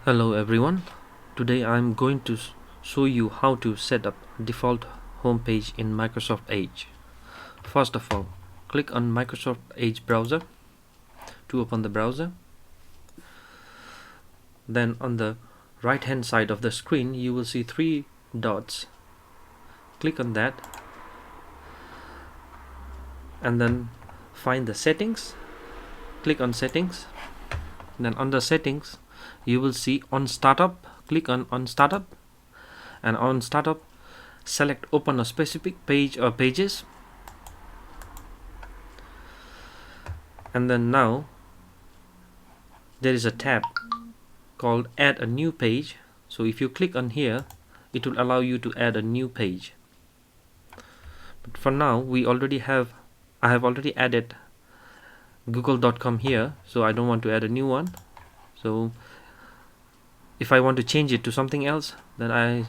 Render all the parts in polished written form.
Hello everyone. Today I'm going to show you how to set up default homepage in Microsoft Edge. First of all, click on Microsoft Edge browser to open the browser. Then on the right hand side of the screen you will see three dots. Click on that and then find the settings. Click on settings. Then under settings you will see on startup. Click on startup, and on startup select open a specific page or pages, and then now there is a tab called add a new page. So if you click on here, it will allow you to add a new page. But for now I have already added google.com here, so I don't want to add a new one. So if I want to change it to something else, then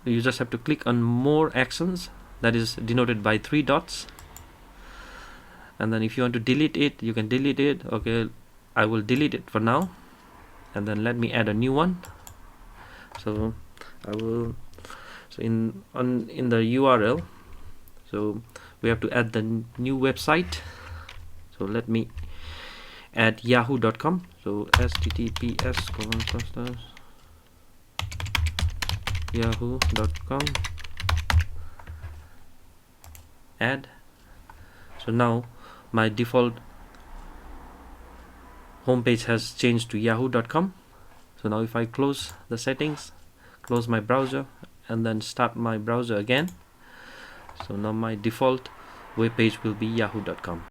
you just have to click on more actions, that is denoted by three dots, and then if you want to delete it, you can delete it. Okay, I will delete it for now, and then let me add a new one. So in the URL, so we have to add the new website. So let me add yahoo.com. So https://yahoo.com add. So now my default homepage has changed to yahoo.com. So now if I close the settings, close my browser, and then start my browser again, so now my default web page will be yahoo.com.